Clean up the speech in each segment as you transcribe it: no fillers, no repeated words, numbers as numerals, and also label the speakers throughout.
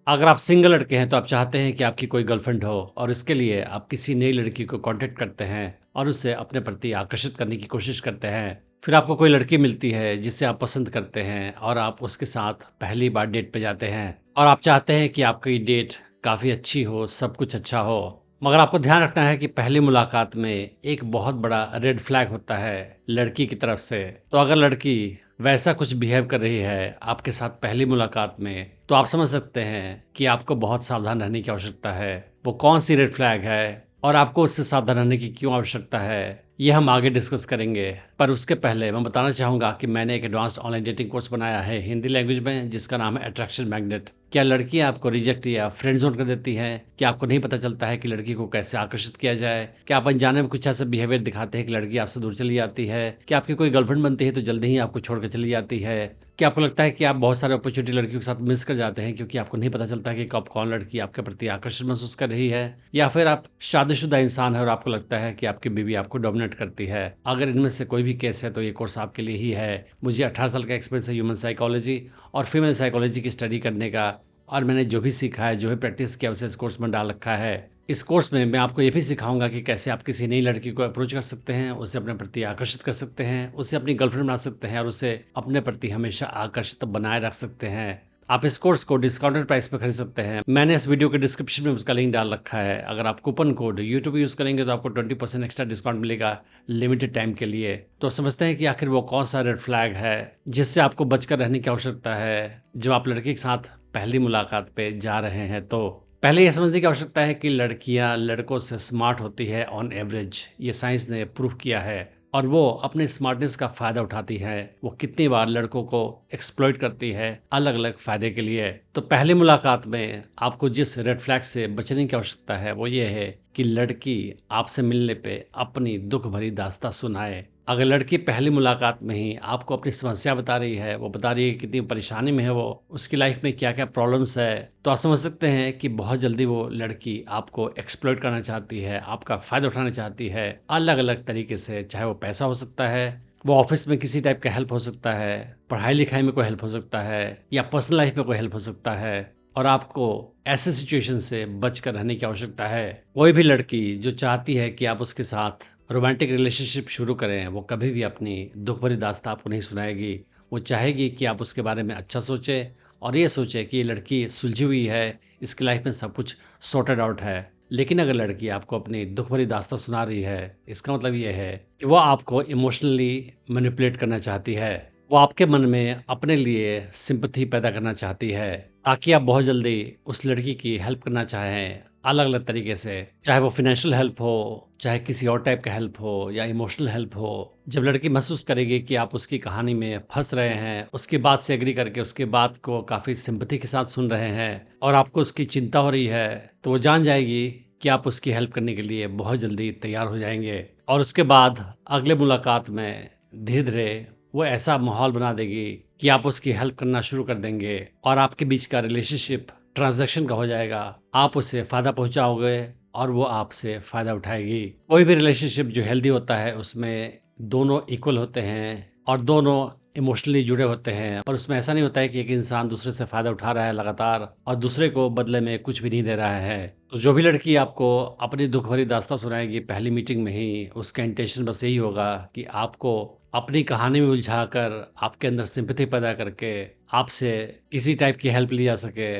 Speaker 1: अगर आप सिंगल लड़के हैं तो आप चाहते हैं कि आपकी कोई गर्लफ्रेंड हो और इसके लिए आप किसी नई लड़की को कांटेक्ट करते हैं और उसे अपने प्रति आकर्षित करने की कोशिश करते हैं। फिर आपको कोई लड़की मिलती है जिसे आप पसंद करते हैं और आप उसके साथ पहली बार डेट पे जाते हैं और आप चाहते हैं कि आपकी डेट काफ़ी अच्छी हो, सब कुछ अच्छा हो। मगर आपको ध्यान रखना है कि पहली मुलाकात में एक बहुत बड़ा रेड फ्लैग होता है लड़की की तरफ से। तो अगर लड़की वैसा कुछ बिहेव कर रही है आपके साथ पहली मुलाकात में, तो आप समझ सकते हैं कि आपको बहुत सावधान रहने की आवश्यकता है। वो कौन सी रेड फ्लैग है और आपको उससे सावधान रहने की क्यों आवश्यकता है, ये हम आगे डिस्कस करेंगे। पर उसके पहले मैं बताना चाहूँगा कि मैंने एक एडवांस्ड ऑनलाइन डेटिंग कोर्स बनाया है हिंदी लैंग्वेज में, जिसका नाम है अट्रैक्शन मैग्नेट। क्या लड़कियां आपको रिजेक्ट या फ्रेंड जोन कर देती हैं? क्या आपको नहीं पता चलता है कि लड़की को कैसे आकर्षित किया जाए? क्या आप अनजाने में कुछ ऐसा बिहेवियर दिखाते हैं कि लड़की आपसे दूर चली जाती है? क्या आपकी कोई गर्लफ्रेंड बनती है तो जल्दी ही आपको छोड़कर चली जाती है? क्या आपको लगता है कि आप बहुत सारे अपॉर्चुनिटी लड़कियों के साथ मिस कर जाते हैं क्योंकि आपको नहीं पता चलता कि कब कौन लड़की आपके प्रति आकर्षण महसूस कर रही है? या फिर आप शादीशुदा इंसान है और आपको लगता है कि आपकी बीवी आपको डोमिनेट करती है? अगर इनमें से कोई भी केस है तो ये कोर्स आपके लिए ही है। मुझे 18 साल का एक्सपीरियंस है ह्यूमन साइकोलॉजी और फीमेल साइकोलॉजी की स्टडी करने का, और मैंने जो भी सीखा है, जो भी प्रैक्टिस किया, उसे इस कोर्स में डाल रखा है। इस कोर्स में मैं आपको ये भी सिखाऊंगा कि कैसे आप किसी नई लड़की को अप्रोच कर सकते हैं, उसे अपने प्रति आकर्षित कर सकते हैं, उसे अपनी गर्लफ्रेंड बना सकते हैं और उसे अपने प्रति हमेशा आकर्षित बनाए रख सकते हैं। आप इस कोर्स को डिस्काउंटेड प्राइस पे खरीद सकते हैं। मैंने इस वीडियो के डिस्क्रिप्शन में उसका लिंक डाल रखा है। अगर आप कूपन कोड यूट्यूब यूज़ करेंगे तो आपको 20% एक्स्ट्रा डिस्काउंट मिलेगा लिमिटेड टाइम के लिए। तो समझते हैं कि आखिर वो कौन सा रेड फ्लैग है जिससे आपको बचकर रहने की आवश्यकता है जब आप लड़की के साथ पहली मुलाकात पे जा रहे हैं। तो पहले ये समझने की आवश्यकता है कि लड़कियां लड़कों से स्मार्ट होती है ऑन एवरेज। ये साइंस ने प्रूव किया है और वो अपने स्मार्टनेस का फायदा उठाती है। वो कितनी बार लड़कों को एक्सप्लॉइट करती है अलग अलग फायदे के लिए। तो पहली मुलाकात में आपको जिस रेड फ्लैग से बचने की आवश्यकता है वो ये है कि लड़की आपसे मिलने पे अपनी दुख भरी दास्तां सुनाए। अगर लड़की पहली मुलाकात में ही आपको अपनी समस्या बता रही है, वो बता रही है कि कितनी परेशानी में है वो, उसकी लाइफ में क्या क्या प्रॉब्लम्स है, तो आप समझ सकते हैं कि बहुत जल्दी वो लड़की आपको एक्सप्लॉइट करना चाहती है, आपका फ़ायदा उठाना चाहती है अलग अलग तरीके से। चाहे वो पैसा हो सकता है, वो ऑफिस में किसी टाइप का हेल्प हो सकता है, पढ़ाई लिखाई में कोई हेल्प हो सकता है, या पर्सनल लाइफ में कोई हेल्प हो सकता है। और आपको ऐसे सिचुएशन से बचकर रहने की आवश्यकता है। कोई भी लड़की जो चाहती है कि आप उसके साथ रोमांटिक रिलेशनशिप शुरू करें, वो कभी भी अपनी दुख भरी दास्तां आपको नहीं सुनाएगी। वो चाहेगी कि आप उसके बारे में अच्छा सोचें और ये सोचें कि ये लड़की सुलझी हुई है, इसकी लाइफ में सब कुछ सॉर्टेड आउट है। लेकिन अगर लड़की आपको अपनी दुख भरी दास्तां सुना रही है, इसका मतलब ये है कि वो आपको इमोशनली मैनिपुलेट करना चाहती है। वो आपके मन में अपने लिए सिंपैथी पैदा करना चाहती है ताकि आप बहुत जल्दी उस लड़की की हेल्प करना चाहें अलग अलग तरीके से। चाहे वो फाइनेंशियल हेल्प हो, चाहे किसी और टाइप का हेल्प हो, या इमोशनल हेल्प हो। जब लड़की महसूस करेगी कि आप उसकी कहानी में फंस रहे हैं, उसकी बात से एग्री करके उसकी बात को काफ़ी सिंपैथी के साथ सुन रहे हैं और आपको उसकी चिंता हो रही है, तो वो जान जाएगी कि आप उसकी हेल्प करने के लिए बहुत जल्दी तैयार हो जाएंगे। और उसके बाद अगले मुलाकात में धीरे धीरे वो ऐसा माहौल बना देगी कि आप उसकी हेल्प करना शुरू कर देंगे और आपके बीच का रिलेशनशिप ट्रांजैक्शन का हो जाएगा। आप उसे फ़ायदा पहुंचाओगे और वो आपसे फ़ायदा उठाएगी। कोई भी रिलेशनशिप जो हेल्दी होता है उसमें दोनों इक्वल होते हैं और दोनों इमोशनली जुड़े होते हैं। पर उसमें ऐसा नहीं होता है कि एक इंसान दूसरे से फ़ायदा उठा रहा है लगातार और दूसरे को बदले में कुछ भी नहीं दे रहा है। तो जो भी लड़की आपको अपनी दुख भरी दास्तां सुनाएगी पहली मीटिंग में ही, उसका इंटेंशन बस यही होगा कि आपको अपनी कहानी में उलझाकर आपके अंदर सिंपैथी पैदा करके आपसे किसी टाइप की हेल्प ली जा सके।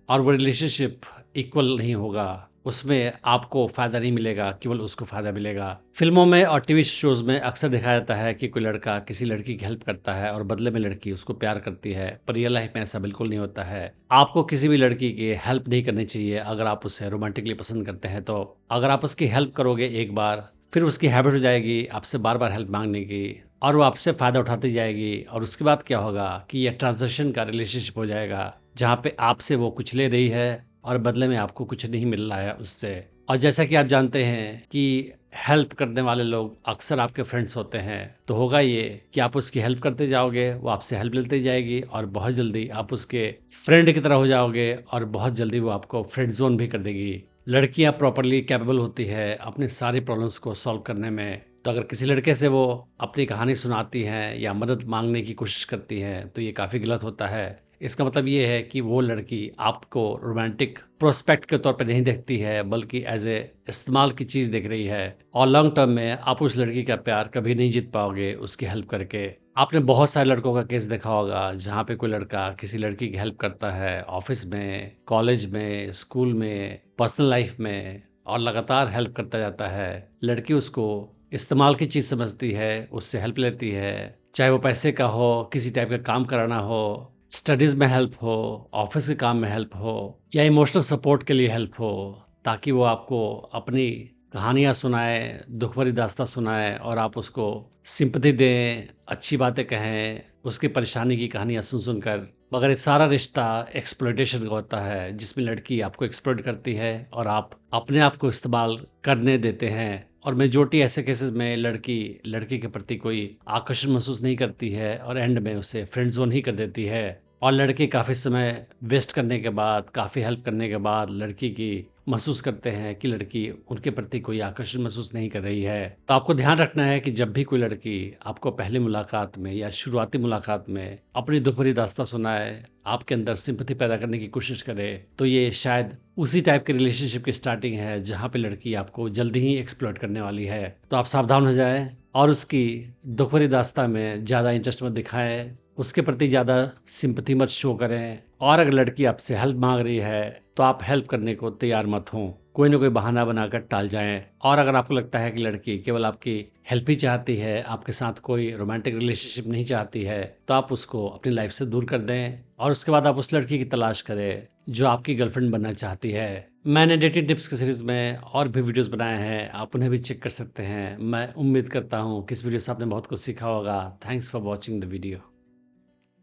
Speaker 1: और वो रिलेशनशिप इक्वल नहीं होगा, उसमें आपको फ़ायदा नहीं मिलेगा, केवल उसको फ़ायदा मिलेगा। फिल्मों में और टीवी शोज़ में अक्सर दिखाया जाता है कि कोई लड़का किसी लड़की की हेल्प करता है और बदले में लड़की उसको प्यार करती है, पर रियल लाइफ में ऐसा बिल्कुल नहीं होता है। आपको किसी भी लड़की की हेल्प नहीं करनी चाहिए अगर आप उसे रोमांटिकली पसंद करते हैं। तो अगर आप उसकी हेल्प करोगे एक बार, फिर उसकी हैबिट हो जाएगी आपसे बार बार हेल्प मांगने की और वो आपसे फ़ायदा उठाती जाएगी। और उसके बाद क्या होगा कि ये ट्रांजैक्शन का रिलेशनशिप हो जाएगा, जहाँ पे आपसे वो कुछ ले रही है और बदले में आपको कुछ नहीं मिल रहा है उससे। और जैसा कि आप जानते हैं कि हेल्प करने वाले लोग अक्सर आपके फ्रेंड्स होते हैं, तो होगा ये कि आप उसकी हेल्प करते जाओगे, वो आपसे हेल्प लेती जाएगी और बहुत जल्दी आप उसके फ्रेंड की तरह हो जाओगे और बहुत जल्दी वो आपको फ्रेंड जोन भी कर देगी। लड़कियां प्रॉपरली कैपेबल होती है अपने सारी प्रॉब्लम्स को सॉल्व करने में। तो अगर किसी लड़के से वो अपनी कहानी सुनाती हैं या मदद मांगने की कोशिश करती हैं तो ये काफ़ी गलत होता है। इसका मतलब ये है कि वो लड़की आपको रोमांटिक प्रोस्पेक्ट के तौर पे नहीं देखती है, बल्कि एज़ ए इस्तेमाल की चीज़ देख रही है और लॉन्ग टर्म में आप उस लड़की का प्यार कभी नहीं जीत पाओगे उसकी हेल्प करके। आपने बहुत सारे लड़कों का केस देखा होगा जहाँ पे कोई लड़का किसी लड़की की हेल्प करता है ऑफ़िस में, कॉलेज में, स्कूल में, पर्सनल लाइफ़ में और लगातार हेल्प करता जाता है। लड़की उसको इस्तेमाल की चीज़ समझती है, उससे हेल्प लेती है, चाहे वो पैसे का हो, किसी टाइप का काम कराना हो, स्टडीज़ में हेल्प हो, ऑफ़िस के काम में हेल्प हो या इमोशनल सपोर्ट के लिए हेल्प हो, ताकि वो आपको अपनी कहानियाँ सुनाए, दुःख भरी दास्ताँ सुनाए और आप उसको सिम्पैथी दें, अच्छी बातें कहें, उसकी परेशानी की कहानियाँ सुन-सुन कर। मगर ये सारा रिश्ता एक्सप्लॉइटेशन का होता है, जिसमें लड़की आपको एक्सप्लॉइट करती है और आप अपने आप को इस्तेमाल करने देते हैं। और मेजॉरिटी ऐसे केसेस में लड़की लड़के के प्रति कोई आकर्षण महसूस नहीं करती है और एंड में उसे फ्रेंड ज़ोन ही कर देती है और लड़के काफ़ी समय वेस्ट करने के बाद, काफ़ी हेल्प करने के बाद लड़की की महसूस करते हैं कि लड़की उनके प्रति कोई आकर्षण महसूस नहीं कर रही है। तो आपको ध्यान रखना है कि जब भी कोई लड़की आपको पहली मुलाकात में या शुरुआती मुलाकात में अपनी दुःख भरी दास्ताँ सुनाए, आपके अंदर सिंपैथी पैदा करने की कोशिश करे, तो ये शायद उसी टाइप के रिलेशनशिप की स्टार्टिंग है जहाँ पे लड़की आपको जल्दी ही एक्सप्लॉइट करने वाली है। तो आप सावधान हो जाएँ और उसकी दुःख भरी दास्ताँ में ज़्यादा इंटरेस्ट मत दिखाएँ, उसके प्रति ज़्यादा सिंपैथी मत शो करें और अगर लड़की आपसे हेल्प माँग रही है, तो आप हेल्प करने को तैयार मत हों। कोई न कोई बहाना बनाकर टाल जाएँ और अगर आपको लगता है कि लड़की केवल आपकी हेल्प ही चाहती है, आपके साथ कोई रोमांटिक रिलेशनशिप नहीं चाहती है, तो आप उसको अपनी लाइफ़ से दूर कर दें और उसके बाद आप उस लड़की की तलाश करें, जो आपकी गर्लफ्रेंड बनना चाहती है। मैंने डेटिंग टिप्स की सीरीज़ में और भी वीडियोज़ बनाए हैं, आप उन्हें भी चेक कर सकते हैं। मैं उम्मीद करता हूँ कि इस वीडियो से आपने बहुत कुछ सीखा होगा। Thanks for watching the video.